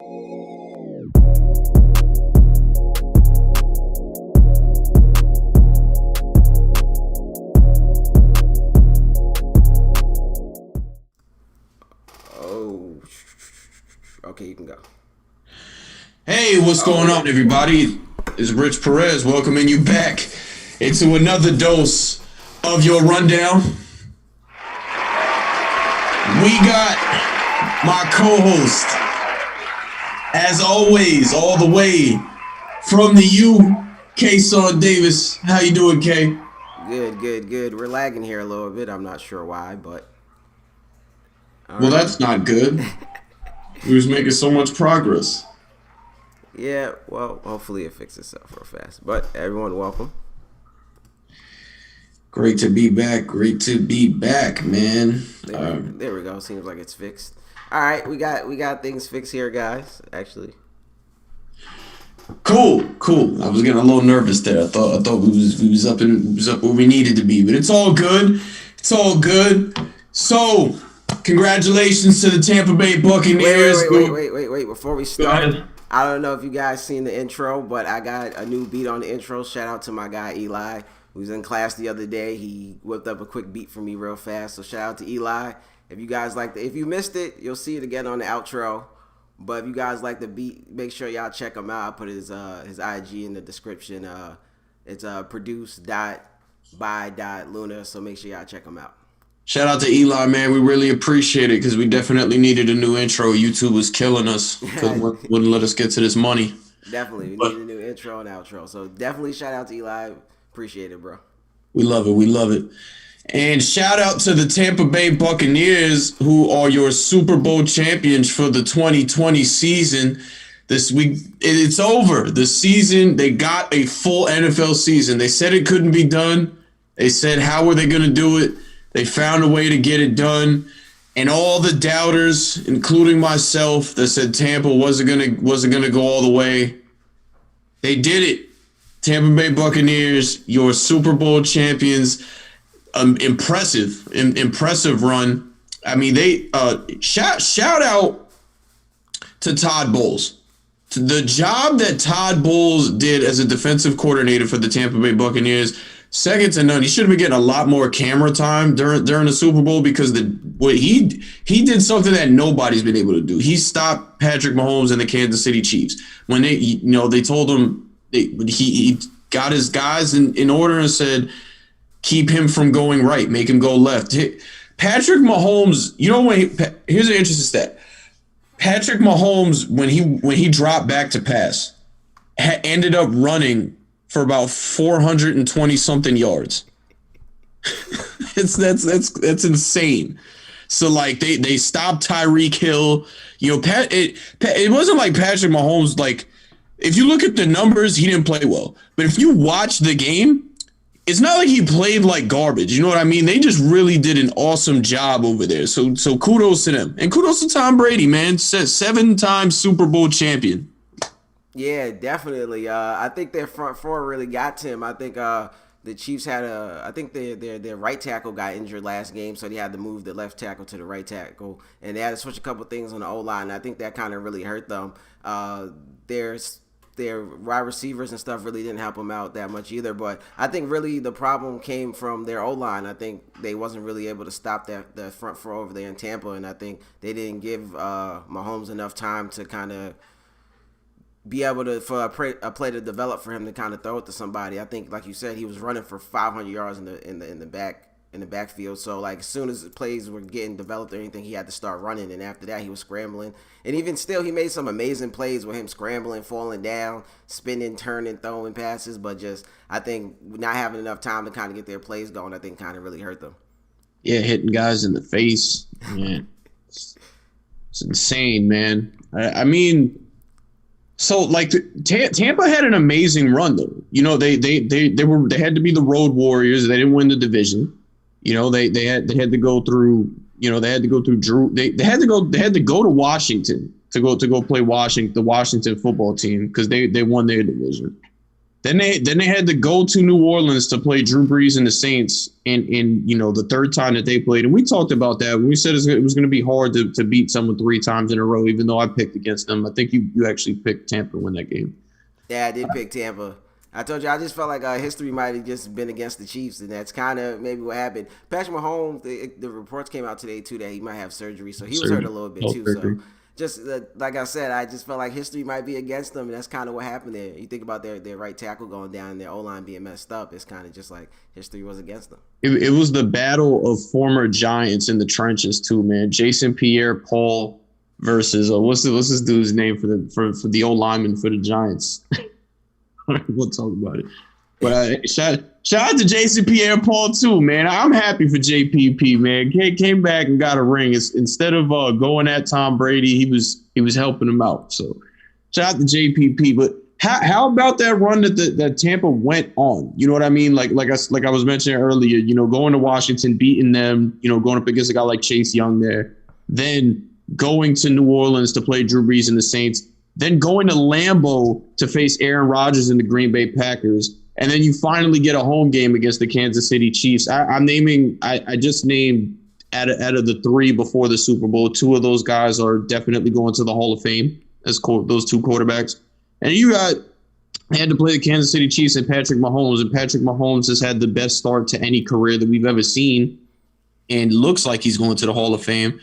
Oh, okay, you can go. Hey, what's going on, everybody? It's Rich Perez welcoming you back into another dose of your rundown. We got my co-host, as always, all the way from the U, Kayson Davis. How you doing, Kay? Good. We're lagging here a little bit. I'm not sure why, but Well, that's not good. We was making so much progress. yeah. Well, hopefully it fixes itself real fast. But everyone, welcome. Great to be back. Great to be back, man. There we go. Seems like it's fixed. All right, we got things fixed here, guys. Actually, Cool. I was getting a little nervous there. I thought we was up where we needed to be, but it's all good. It's all good. So, congratulations to the Tampa Bay Buccaneers. Wait. Before we start, I don't know if you guys seen the intro, but I got a new beat on the intro. Shout out to my guy Eli, who was in class the other day. He whipped up a quick beat for me real fast. So shout out to Eli. If you guys if you missed it, you'll see it again on the outro. But if you guys like the beat, make sure y'all check him out. I put his IG in the description. It's produced.by.luna, so make sure y'all check him out. Shout out to Eli, man. We really appreciate it because we definitely needed a new intro. YouTube was killing us. Wouldn't let us get to this money. Definitely. We need a new intro and outro. So definitely shout out to Eli. Appreciate it, bro. We love it. And shout out to the Tampa Bay Buccaneers, who are your Super Bowl champions for the 2020 season. This week, it's over. The season, they got a full NFL season. They said it couldn't be done. They said, how were they going to do it? They found a way to get it done. And all the doubters, including myself, that said Tampa wasn't gonna go all the way, they did it. Tampa Bay Buccaneers, your Super Bowl champions. Impressive run. I mean, they shout out to Todd Bowles. To the job that Todd Bowles did as a defensive coordinator for the Tampa Bay Buccaneers, second to none. He should have been getting a lot more camera time during the Super Bowl because he did something that nobody's been able to do. He stopped Patrick Mahomes and the Kansas City Chiefs when they told him he got his guys in order and said, keep him from going right, make him go left. Patrick Mahomes, here's an interesting stat. Patrick Mahomes, when he dropped back to pass, ended up running for about 420 something yards. That's insane. So like they stopped Tyreek Hill. It wasn't like Patrick Mahomes. Like if you look at the numbers, he didn't play well. But if you watch the game, it's not like he played like garbage. You know what I mean? They just really did an awesome job over there. So kudos to them. And kudos to Tom Brady, man. 7-time Super Bowl champion. Yeah, definitely. I think their front four really got to him. I think the Chiefs had their right tackle got injured last game, so they had to move the left tackle to the right tackle. And they had to switch a couple things on the O-line. I think that kind of really hurt them. Their wide receivers and stuff really didn't help them out that much either. But I think really the problem came from their O-line. I think they wasn't really able to stop the front four over there in Tampa, and I think they didn't give Mahomes enough time to kind of be able to for a play to develop for him to kind of throw it to somebody. I think, like you said, he was running for 500 yards in the backfield. So like as soon as the plays were getting developed or anything, he had to start running. And after that, he was scrambling. And even still, he made some amazing plays with him scrambling, falling down, spinning, turning, throwing passes. But just I think not having enough time to kind of get their plays going, I think kind of really hurt them. Yeah, hitting guys in the face, man. It's insane, man. I mean. So like Tampa had an amazing run though. They had to be the road warriors. They didn't win the division. They had to go through. They had to go through Drew. They had to go to Washington to go play the Washington football team because they won their division. Then they had to go to New Orleans to play Drew Brees and the Saints in the third time that they played. And we talked about that. We said it was going to be hard to beat someone 3 times in a row, even though I picked against them. I think you actually picked Tampa to win that game. Yeah, I did pick Tampa. I told you I just felt like history might have just been against the Chiefs, and that's kind of maybe what happened. Patrick Mahomes, the reports came out today too that he might have surgery, so he was hurt a little bit too. So just like I said, I just felt like history might be against them, and that's kind of what happened there. You think about their right tackle going down and their O-line being messed up, it's kind of just like history was against them. It was the battle of former Giants in the trenches too, man. Jason Pierre-Paul versus what's this dude's name for the O lineman for the Giants? We'll talk about it. But shout out to Jason Pierre-Paul too, man. I'm happy for JPP, man. Came back and got a ring. Instead of going at Tom Brady, he was helping him out. So shout out to JPP. But how about that run that Tampa went on? You know what I mean? Like I was mentioning earlier, going to Washington, beating them, going up against a guy like Chase Young there, then going to New Orleans to play Drew Brees and the Saints, then going to Lambeau to face Aaron Rodgers and the Green Bay Packers, and then you finally get a home game against the Kansas City Chiefs. I just named out of the 3 before the Super Bowl, 2 of those guys are definitely going to the Hall of Fame as those 2 quarterbacks. And they had to play the Kansas City Chiefs and Patrick Mahomes, and Patrick Mahomes has had the best start to any career that we've ever seen, and looks like he's going to the Hall of Fame.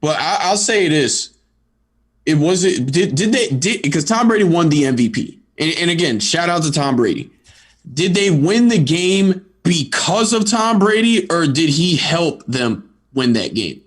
But I'll say this. Because Tom Brady won the MVP. And again, shout out to Tom Brady. Did they win the game because of Tom Brady, or did he help them win that game?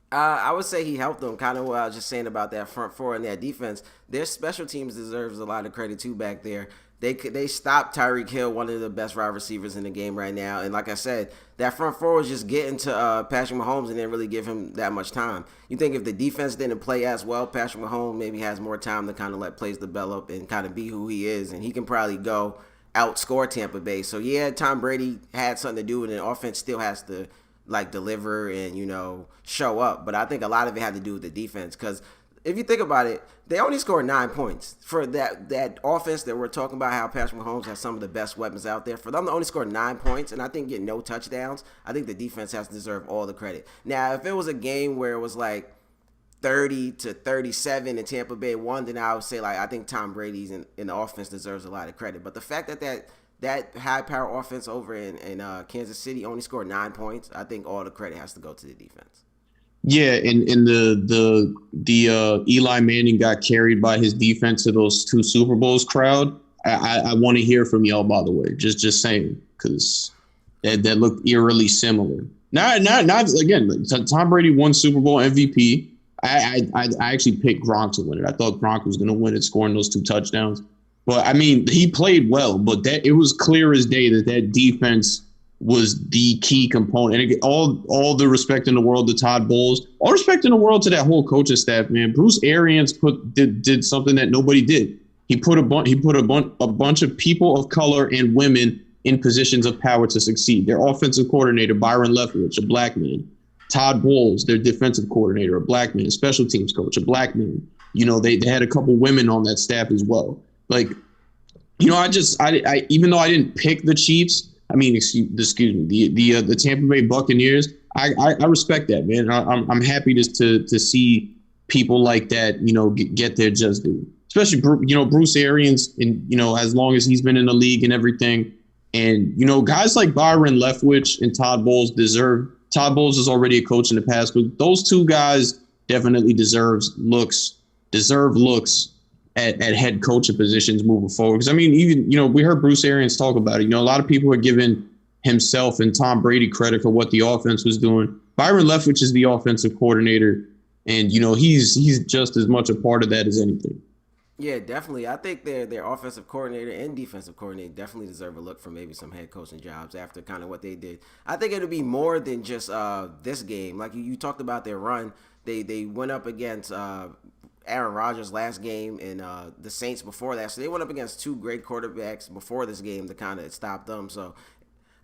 I would say he helped them. Kind of what I was just saying about that front four and that defense. Their special teams deserves a lot of credit too back there. They stopped Tyreek Hill, one of the best wide receivers in the game right now. And like I said, that front four was just getting to Patrick Mahomes and didn't really give him that much time. You think if the defense didn't play as well, Patrick Mahomes maybe has more time to kind of let plays develop and kind of be who he is. And he can probably go outscore Tampa Bay. So, yeah, Tom Brady had something to do with it. The offense still has to, deliver and, show up. But I think a lot of it had to do with the defense because if you think about it, they only scored 9 points for that offense that we're talking about. How Patrick Mahomes has some of the best weapons out there. For them to only score 9 points and I think get no touchdowns, I think the defense has to deserve all the credit. Now, if it was a game where it was 30-37 and Tampa Bay won, then I would say I think Tom Brady's in the offense deserves a lot of credit. But the fact that high power offense over in Kansas City only scored 9 points, I think all the credit has to go to the defense. Yeah, and the Eli Manning got carried by his defense to those 2 Super Bowls crowd. I want to hear from y'all, by the way. Just saying, because that looked eerily similar. Not again. Tom Brady won Super Bowl MVP. I actually picked Gronk to win it. I thought Gronk was going to win it, scoring those 2 touchdowns. But I mean, he played well. But it was clear as day that defense was the key component. And all the respect in the world to Todd Bowles, all respect in the world to that whole coaching staff, man. Bruce Arians did something that nobody did. He put a bunch of people of color and women in positions of power to succeed. Their offensive coordinator, Byron Leftwich, a black man. Todd Bowles, their defensive coordinator, a black man. Special teams coach, a black man. They had a couple women on that staff as well. I even though I didn't pick the Chiefs, excuse me, the Tampa Bay Buccaneers, I respect that, man. I'm happy to see people like that, get their just due. Especially, Bruce Arians, and, as long as he's been in the league and everything. And, guys like Byron Leftwich and Todd Bowles is already a coach in the past, but those 2 guys definitely deserve looks at head coaching positions moving forward. Because, even, we heard Bruce Arians talk about it. A lot of people are giving himself and Tom Brady credit for what the offense was doing. Byron Leftwich is the offensive coordinator, and, he's just as much a part of that as anything. Yeah, definitely. I think their offensive coordinator and defensive coordinator definitely deserve a look for maybe some head coaching jobs after kind of what they did. I think it'll be more than just this game. Like you talked about their run. They went up against Aaron Rodgers last game and the Saints before that. So they went up against 2 great quarterbacks before this game to kind of stop them. So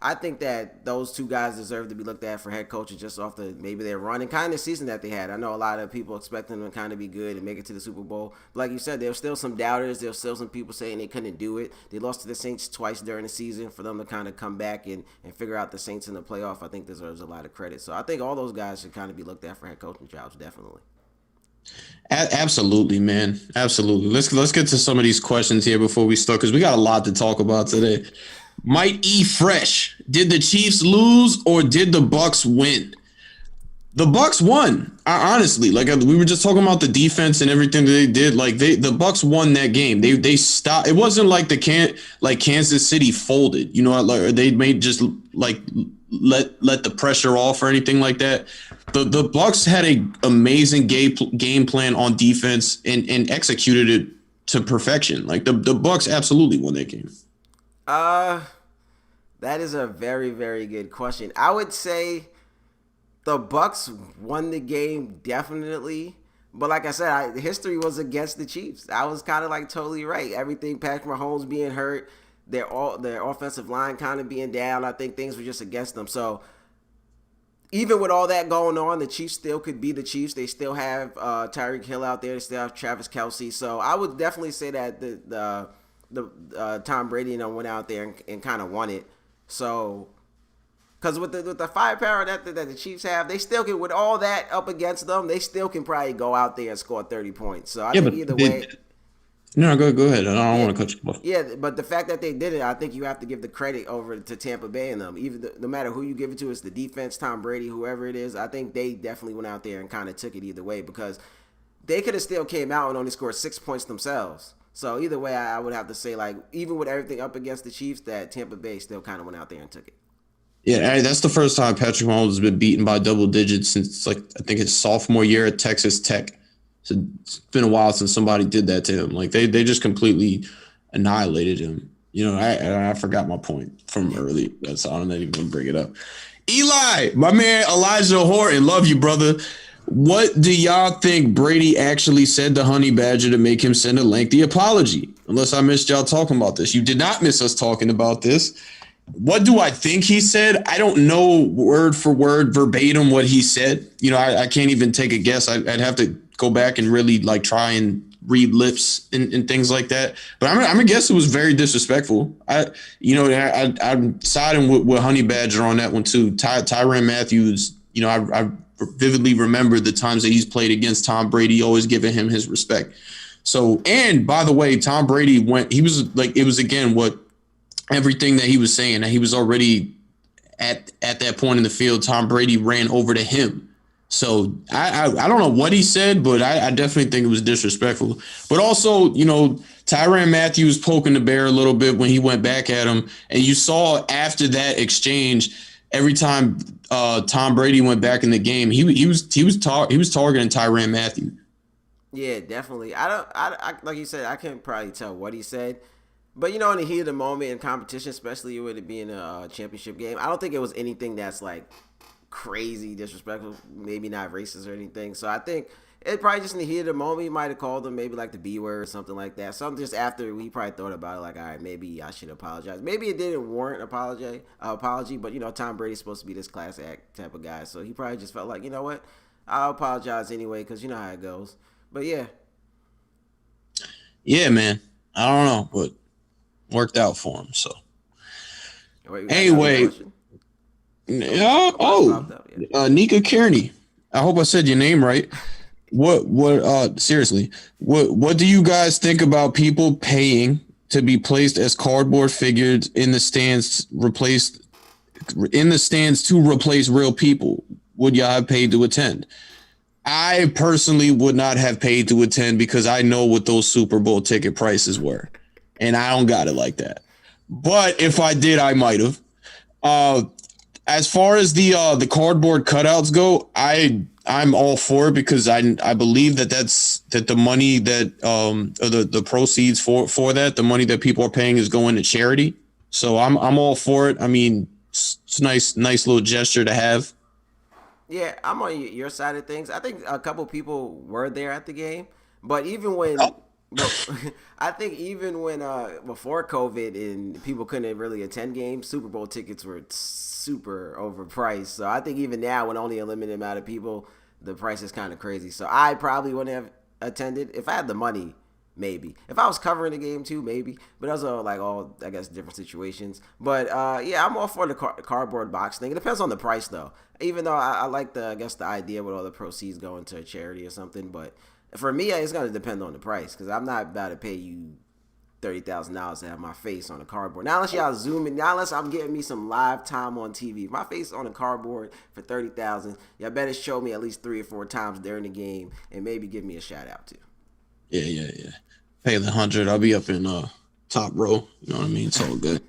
I think that those two guys deserve to be looked at for head coaches just off the maybe their run and kind of season that they had. I know a lot of people expect them to kind of be good and make it to the Super Bowl. But like you said, there were still some doubters. There were still some people saying they couldn't do it. They lost to the Saints twice during the season. For them to kind of come back and figure out the Saints in the playoff, I think deserves a lot of credit. So I think all those guys should kind of be looked at for head coaching jobs, definitely. Absolutely, man. Absolutely. Let's get to some of these questions here before we start, because we got a lot to talk about today. Might E Fresh. Did the Chiefs lose or did the Bucks win? The Bucks won. Honestly, like we were just talking about the defense and everything that they did. Like the Bucks won that game. They stopped. It wasn't like Kansas City folded. You know, like they made just like let the pressure off or anything like that. The Bucks had an amazing game plan on defense and executed it to perfection. Like the Bucks absolutely won that game. That is a very, very good question. I would say the Bucks won the game definitely, but like I said, history was against the Chiefs. I was kind of like totally right. Everything, Patrick Mahomes being hurt, their offensive line kind of being down. I think things were just against them. So even with all that going on, the Chiefs still could be the Chiefs. They still have Tyreek Hill out there. They still have Travis Kelce. So I would definitely say that the Tom Brady went out there and kind of won it. So, because with the firepower that the Chiefs have, they still can, with all that up against them, they still can probably go out there and score 30 points. So I think either way. No, go ahead. I don't want to cut you off. Yeah, but the fact that they did it, I think you have to give the credit over to Tampa Bay and them. No matter who you give it to, it's the defense, Tom Brady, whoever it is. I think they definitely went out there and kind of took it either way, because they could have still came out and only scored 6 points themselves. So either way, I would have to say, like, even with everything up against the Chiefs, that Tampa Bay still kind of went out there and took it. Yeah, that's the first time Patrick Mahomes has been beaten by double digits since, like, I think his sophomore year at Texas Tech. So it's been a while since somebody did that to him. Like, they just completely annihilated him. You know, I forgot my point from earlier. So I'm not even going to bring it up. Eli, my man Elijah Horton, love you, brother. What do y'all think Brady actually said to Honey Badger to make him send a lengthy apology? Unless I missed y'all talking about this. You did not miss us talking about this. What do I think he said? I don't know word for word, verbatim what he said. You know, I can't even take a guess. I'd have to go back and really like try and read lips and things like that. But I'm gonna guess it was very disrespectful. I'm siding with Honey Badger on that one too. Tyrann Mathieu, you know, I vividly remember the times that he's played against Tom Brady, always giving him his respect. So, and by the way, Tom Brady it was again what everything that he was saying, that he was already at that point in the field. Tom Brady ran over to him. So I don't know what he said, but I definitely think it was disrespectful. But also, you know, Tyrann Mathieu was poking the bear a little bit when he went back at him. And you saw after that exchange, every time Tom Brady went back in the game, he was targeting Tyrann Mathieu. Yeah, definitely. I like you said, I can't probably tell what he said. But, you know, in the heat of the moment in competition, especially with it being a championship game, I don't think it was anything that's like crazy disrespectful, maybe not racist or anything. So I think it probably just in the heat of the moment, he might have called him maybe like the B word or something like that. Something just after he probably thought about it, like, all right, maybe I should apologize. Maybe it didn't warrant apology, but, you know, Tom Brady's supposed to be this class act type of guy. So he probably just felt like, you know what, I'll apologize anyway, because you know how it goes. But yeah. Yeah, man. I don't know, but worked out for him. So anyway. Nika Kearney. I hope I said your name right. Seriously, what do you guys think about people paying to be placed as cardboard figures in the stands to replace real people? Would y'all have paid to attend? I personally would not have paid to attend because I know what those Super Bowl ticket prices were, and I don't got it like that. But if I did, I might have. As far as the cardboard cutouts go, I'm all for it because I believe that the money that the proceeds for that, the money that people are paying is going to charity. So I'm all for it. I mean, it's a nice little gesture to have. Yeah, I'm on your side of things. I think a couple people were there at the game, but even when But I think even when before COVID and people couldn't really attend games, Super Bowl tickets were super overpriced. So I think even now, when only a limited amount of people, the price is kind of crazy. So I probably wouldn't have attended if I had the money. Maybe if I was covering the game too, maybe. But those are like all, I guess, different situations. But yeah, I'm all for the cardboard box thing. It depends on the price though. Even though I like the, I guess, the idea with all the proceeds going to a charity or something. But for me, it's gonna depend on the price because I'm not about to pay you $30,000 to have my face on a cardboard. Now unless y'all zooming, now unless I'm getting me some live time on TV. If my face on a cardboard for 30,000, y'all better show me at least 3 or 4 times during the game and maybe give me a shout out too. Yeah. Pay the 100. I'll be up in top row. You know what I mean? It's all good.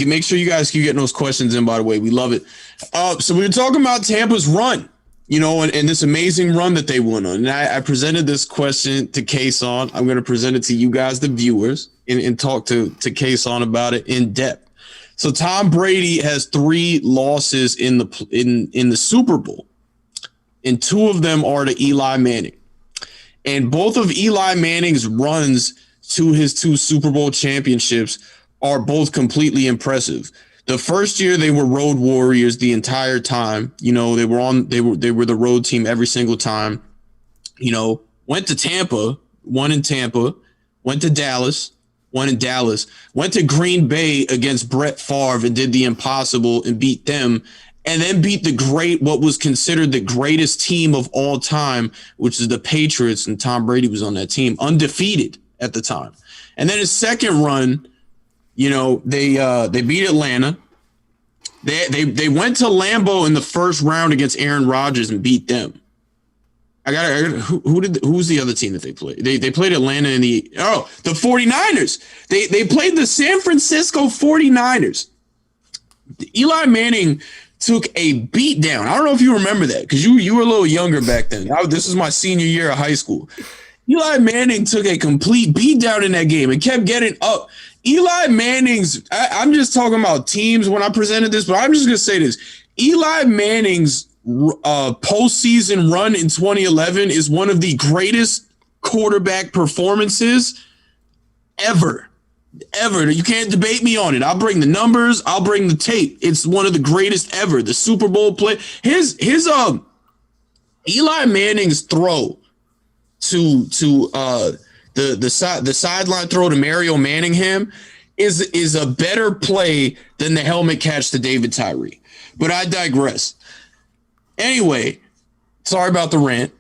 Make sure you guys keep getting those questions in, by the way. We love it. So we were talking about Tampa's run, and this amazing run that they went on. And I presented this question to Kayson. I'm going to present it to you guys, the viewers, and talk to Kayson about it in depth. So Tom Brady has 3 losses in the Super Bowl, and 2 of them are to Eli Manning. And both of Eli Manning's runs to his 2 Super Bowl championships are both completely impressive. The first year they were road warriors the entire time. They were the road team every single time. Went to Tampa, won in Tampa, went to Dallas, won in Dallas, went to Green Bay against Brett Favre and did the impossible and beat them. And then beat what was considered the greatest team of all time, which is the Patriots, and Tom Brady was on that team, undefeated at the time. And then his second run, they beat Atlanta. They went to Lambeau in the first round against Aaron Rodgers and beat them. Who's the other team that they played? They played Atlanta in the 49ers. They played the San Francisco 49ers. Eli Manning took a beat down. I don't know if you remember that because you were a little younger back then. This was my senior year of high school. Eli Manning took a complete beat down in that game and kept getting up. Eli Manning's, I'm just talking about teams when I presented this, but I'm just going to say this. Eli Manning's postseason run in 2011 is one of the greatest quarterback performances ever. You can't debate me on it. I'll bring the numbers. I'll bring the tape. It's one of the greatest ever. The Super Bowl play. His Eli Manning's throw to the sideline throw to Mario Manningham is a better play than the helmet catch to David Tyree. But I digress. Anyway, sorry about the rant.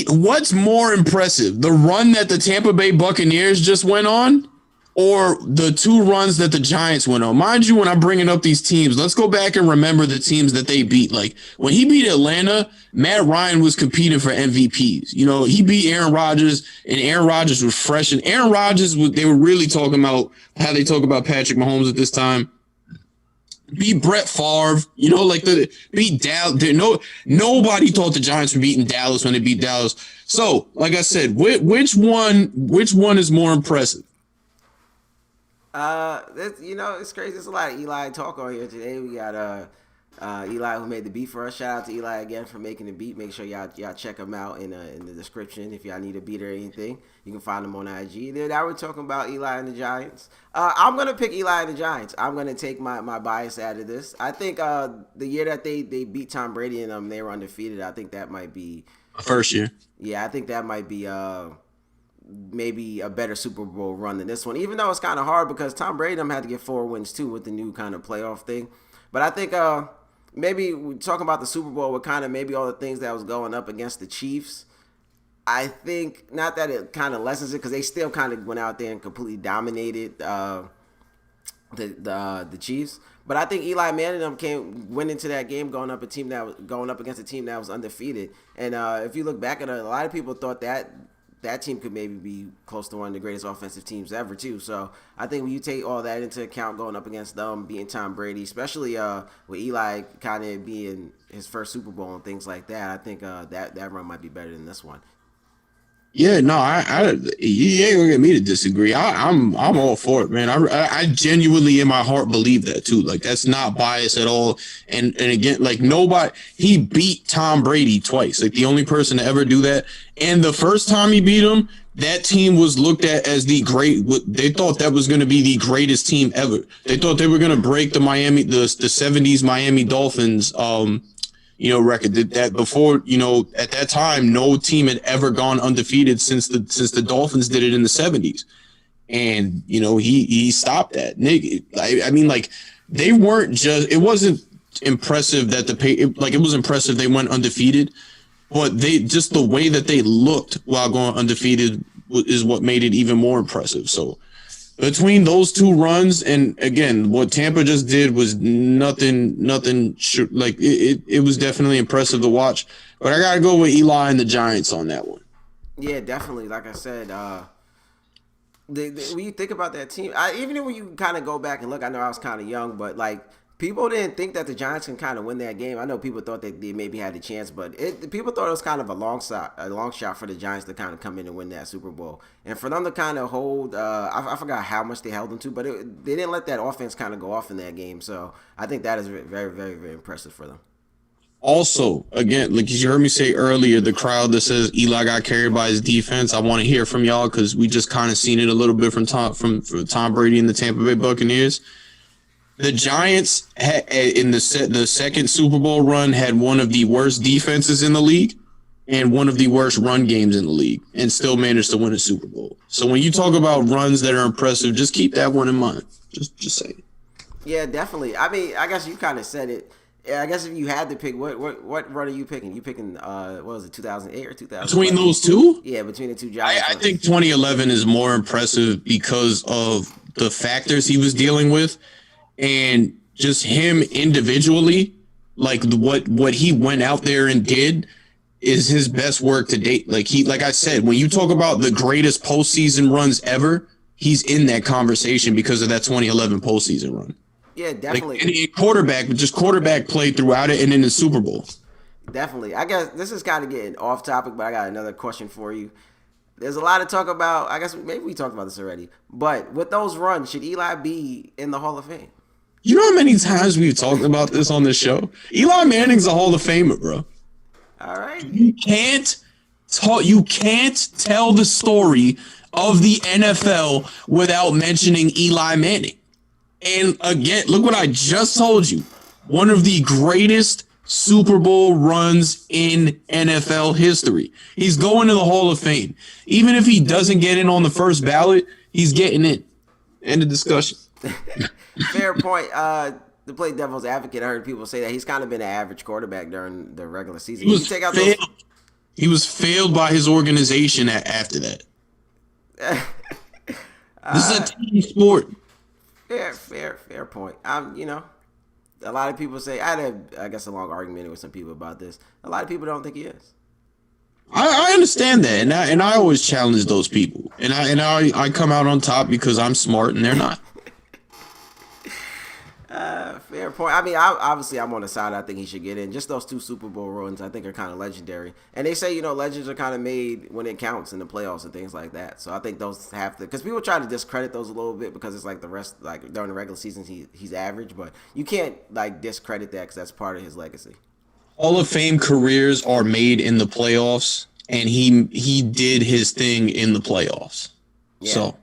What's more impressive, the run that the Tampa Bay Buccaneers just went on or the 2 runs that the Giants went on? Mind you, when I'm bringing up these teams, let's go back and remember the teams that they beat. Like when he beat Atlanta, Matt Ryan was competing for MVPs. He beat Aaron Rodgers and Aaron Rodgers was fresh. And Aaron Rodgers, they were really talking about how they talk about Patrick Mahomes at this time. Beat Brett Favre, beat Dallas. Nobody thought the Giants were beating Dallas when they beat Dallas. So, like I said, which one is more impressive? It's crazy. There's a lot of Eli talk on here today. We got Eli who made the beat for us. Shout out to Eli again for making the beat. Make sure y'all check him out in the description if y'all need a beat or anything. You can find him on IG. Now we're talking about Eli and the Giants. I'm gonna pick Eli and the Giants. I'm gonna take my bias out of this. I think the year that they beat Tom Brady and they were undefeated. I think that might be first year. Yeah, I think that might be maybe a better Super Bowl run than this one. Even though it's kind of hard because Tom Brady had to get 4 wins too with the new kind of playoff thing. But I think maybe we talk about the Super Bowl with kind of maybe all the things that was going up against the Chiefs. I think not that it kind of lessens it because they still kind of went out there and completely dominated the Chiefs. But I think Eli Manning went into that game going up against a team that was undefeated. And if you look back at it, a lot of people thought that team could maybe be close to one of the greatest offensive teams ever too. So I think when you take all that into account, going up against them, beating Tom Brady, especially with Eli kind of being his first Super Bowl and things like that, I think that run might be better than this one. Yeah, no, you ain't gonna get me to disagree. I'm all for it, man. I genuinely in my heart believe that too. Like that's not bias at all. And again, like nobody, he beat Tom Brady twice. Like the only person to ever do that. And the first time he beat him, that team was looked at as the great. They thought that was going to be the greatest team ever. They thought they were going to break the '70s Miami Dolphins record that before, at that time, no team had ever gone undefeated since the Dolphins did it in the '70s. And, he stopped that. Nick, I mean, like, they weren't just, it wasn't impressive that it was impressive they went undefeated, but just the way that they looked while going undefeated is what made it even more impressive. So, between those two runs, and again, what Tampa just did was nothing. Like it was definitely impressive to watch. But I gotta go with Eli and the Giants on that one. Yeah, definitely. Like I said, when you think about that team, even when you kind of go back and look, I know I was kind of young, but like people didn't think that the Giants can kind of win that game. I know people thought that they maybe had a chance, but people thought it was kind of a long shot for the Giants to kind of come in and win that Super Bowl, and for them to kind of hold. I forgot how much they held them to, but they didn't let that offense kind of go off in that game. So I think that is very, very, very impressive for them. Also, again, like you heard me say earlier, the crowd that says Eli got carried by his defense. I want to hear from y'all because we just kind of seen it a little bit from Tom Brady and the Tampa Bay Buccaneers. The Giants in the second Super Bowl run had one of the worst defenses in the league and one of the worst run games in the league, and still managed to win a Super Bowl. So when you talk about runs that are impressive, just keep that one in mind. Just say it. Yeah, definitely. I mean, I guess you kind of said it. Yeah, I guess if you had to pick, what run are you picking? You picking what was it, 2008 or 2000? Between those two? Yeah, between the two Giants. I think 2011 is more impressive because of the factors he was dealing with. And just him individually, like what he went out there and did is his best work to date. Like I said, when you talk about the greatest postseason runs ever, he's in that conversation because of that 2011 postseason run. Yeah, definitely. Like, and quarterback play throughout it and in the Super Bowl. Definitely. I guess this is kind of getting off topic, but I got another question for you. There's a lot of talk about, I guess maybe we talked about this already, but with those runs, should Eli be in the Hall of Fame? You know how many times we've talked about this on the show? Eli Manning's a Hall of Famer, bro. All right. You can't tell the story of the NFL without mentioning Eli Manning. And again, look what I just told you. One of the greatest Super Bowl runs in NFL history. He's going to the Hall of Fame. Even if he doesn't get in on the first ballot, he's getting in. End of discussion. Fair point. To play devil's advocate, I heard people say that he's kind of been an average quarterback during the regular season. He was failed by his organization after that. This is a team sport. Fair point. A lot of people say I had a long argument with some people about this. A lot of people don't think he is. I understand that, and I always challenge those people, and I come out on top because I'm smart and they're not. Fair point. I mean, I'm on the side. I think he should get in. Just those two Super Bowl runs, I think, are kind of legendary. And they say, legends are kind of made when it counts in the playoffs and things like that. So I think those have to, because people try to discredit those a little bit because it's like the rest, like during the regular season, he's average, but you can't like discredit that because that's part of his legacy. Hall of Fame careers are made in the playoffs, and he did his thing in the playoffs. Yeah. So.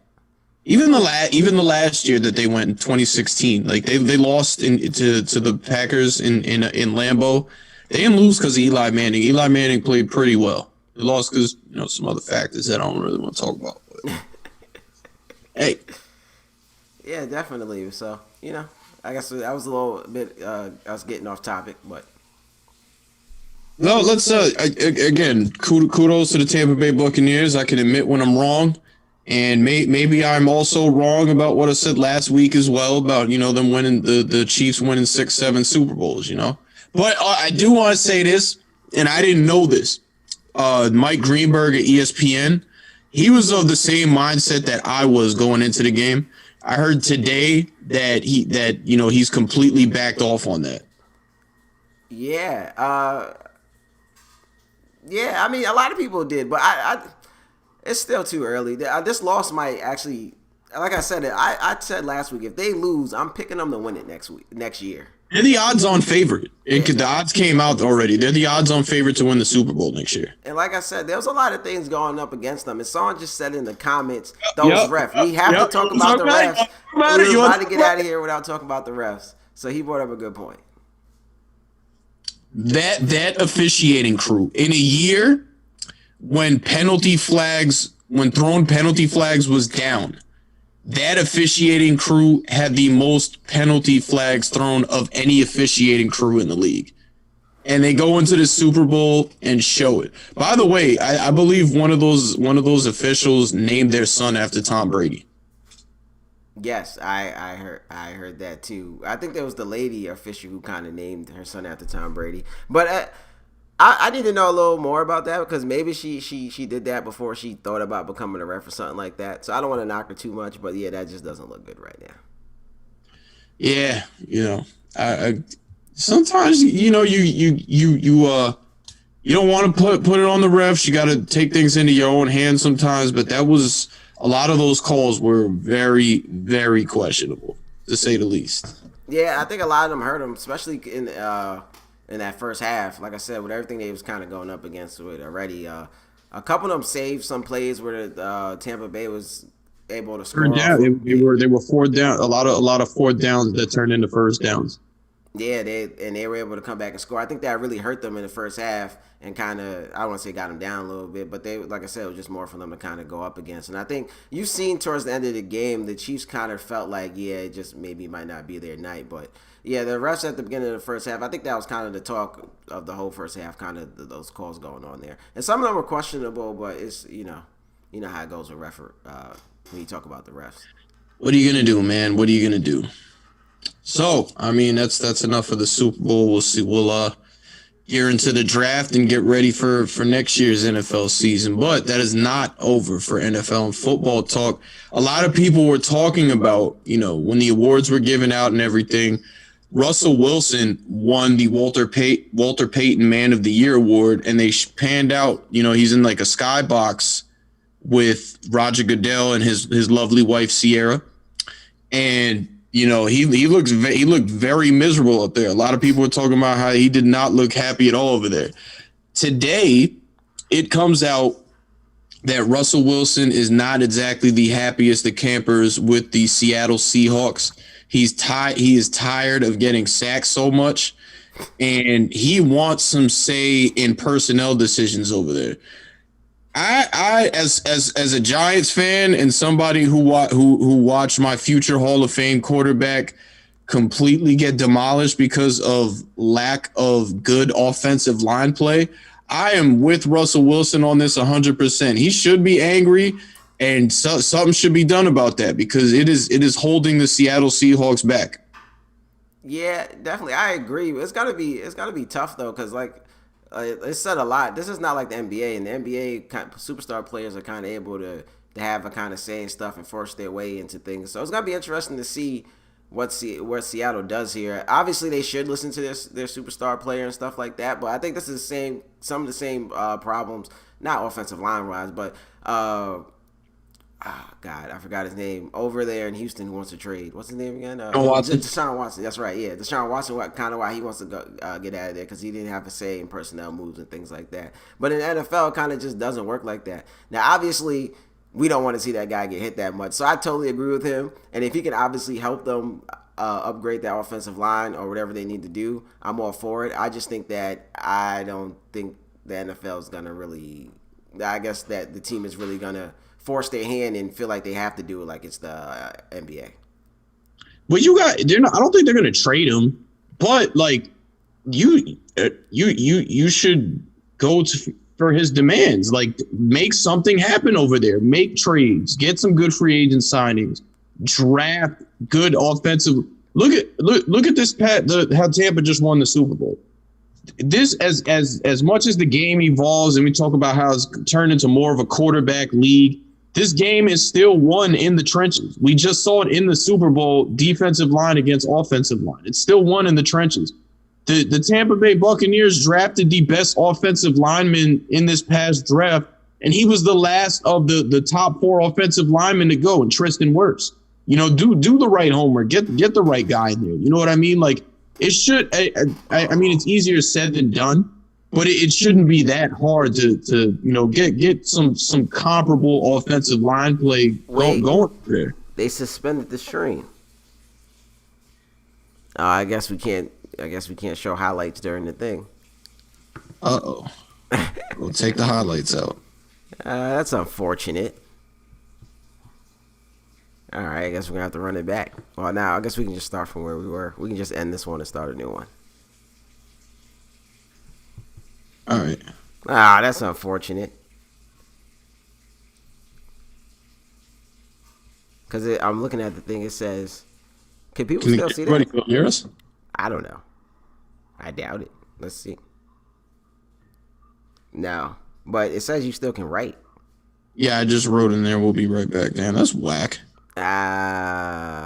Even the last year that they went in 2016, like they lost to the Packers in Lambeau. They didn't lose because of Eli Manning. Eli Manning played pretty well. They lost because some other factors that I don't really want to talk about. But, hey, yeah, definitely. So I guess that was a little bit. I was getting off topic, but no. Let's again kudos to the Tampa Bay Buccaneers. I can admit when I'm wrong. And maybe I'm also wrong about what I said last week as well about, them winning the Chiefs winning 6-7 Super Bowls, But I do want to say this, and I didn't know this. Mike Greenberg at ESPN, he was of the same mindset that I was going into the game. I heard today that he's completely backed off on that. Yeah. Yeah, I mean, a lot of people did, but It's still too early. This loss might actually, like I said, I said last week, if they lose, I'm picking them to win it next year. They're the odds-on favorite. The odds came out already. They're the odds-on favorite to win the Super Bowl next year. And like I said, there was a lot of things going up against them. And someone just said in the comments, those refs. We have to talk about the refs. We're about to get out of here without talking about the refs. So he brought up a good point. That officiating crew in a year when thrown penalty flags was down, that officiating crew had the most penalty flags thrown of any officiating crew in the league. And they go into the Super Bowl and show it. By the way, I believe one of those officials named their son after Tom Brady. Yes, I heard that too. I think there was the lady official who kind of named her son after Tom Brady. But I need to know a little more about that because maybe she did that before she thought about becoming a ref or something like that. So I don't want to knock her too much, but yeah, that just doesn't look good right now. Yeah, I sometimes you don't want to put it on the refs. You got to take things into your own hands sometimes. But that was a lot of those calls were very, very questionable, to say the least. Yeah, I think a lot of them hurt him, especially in that first half. Like I said, with everything they was kind of going up against with already. A couple of them saved some plays where Tampa Bay was able to score. They were fourth down. A lot of fourth downs that turned into first downs. Yeah, they were able to come back and score. I think that really hurt them in the first half and kind of, I don't want to say got them down a little bit, but they, like I said, it was just more for them to kind of go up against. And I think you've seen towards the end of the game, the Chiefs kind of felt like, yeah, it just maybe might not be their night. But yeah, the refs at the beginning of the first half, I think that was kind of the talk of the whole first half, kind of those calls going on there. And some of them were questionable, but it's, you know how it goes with when you talk about the refs. What are you going to do, man? What are you going to do? So, I mean, that's enough for the Super Bowl. We'll see. We'll gear into the draft and get ready for next year's NFL season. But that is not over for NFL and football talk. A lot of people were talking about, when the awards were given out and everything, Russell Wilson won the Walter Payton Man of the Year award, and they panned out, he's in like a skybox with Roger Goodell and his lovely wife, Sierra. And he looked very miserable up there. A lot of people were talking about how he did not look happy at all over there. Today, it comes out that Russell Wilson is not exactly the happiest of campers with the Seattle Seahawks. He is tired of getting sacked so much, and he wants some say in personnel decisions over there. I as a Giants fan and somebody who watched my future Hall of Fame quarterback completely get demolished because of lack of good offensive line play, I am with Russell Wilson on this 100%. He should be angry, and something should be done about that because it is holding the Seattle Seahawks back. Yeah, definitely, I agree. It's gotta be tough though, because it said a lot. This is not like the NBA. And the NBA superstar players are kind of able to have a kind of say and stuff and force their way into things. So it's gonna be interesting to see what Seattle does here. Obviously, they should listen to their superstar player and stuff like that. But I think this is some of the same problems, not offensive line wise, but God, I forgot his name over there in Houston who wants to trade. What's his name again? Deshaun Watson. That's right. Yeah, Deshaun Watson. Kind of why he wants to go get out of there because he didn't have a say in personnel moves and things like that. But in the NFL, it kind of just doesn't work like that. Now, obviously, we don't want to see that guy get hit that much. So I totally agree with him. And if he can obviously help them upgrade that offensive line or whatever they need to do, I'm all for it. I just think that I don't think the NFL is gonna really. I guess that the team is really gonna force their hand and feel like they have to do it like it's the NBA. But they're not. I don't think they're going to trade him. But like you should go for his demands. Like make something happen over there. Make trades. Get some good free agent signings. Draft good offensive. Look at this how Tampa just won the Super Bowl. This as much as the game evolves and we talk about how it's turned into more of a quarterback league. This game is still won in the trenches. We just saw it in the Super Bowl, defensive line against offensive line. It's still won in the trenches. The Tampa Bay Buccaneers drafted the best offensive lineman in this past draft and he was the last of the top 4 offensive linemen to go, and Tristan Wirfs. You know, do the right homework, get the right guy in there. You know what I mean? Like, it should. I mean, it's easier said than done, but it shouldn't be that hard to get some comparable offensive line play going there. They suspended the stream. I guess we can't show highlights during the thing. We'll take the highlights out. That's unfortunate. All right, I guess we're gonna have to run it back. Well, now I guess we can just start from where we were. We can just end this one and start a new one. All right. That's unfortunate. Because I'm looking at the thing. It says, can people still see that? Can hear us? I don't know. I doubt it. Let's see. No, but it says you still can write. Yeah, I just wrote in there. We'll be right back. Damn, that's whack.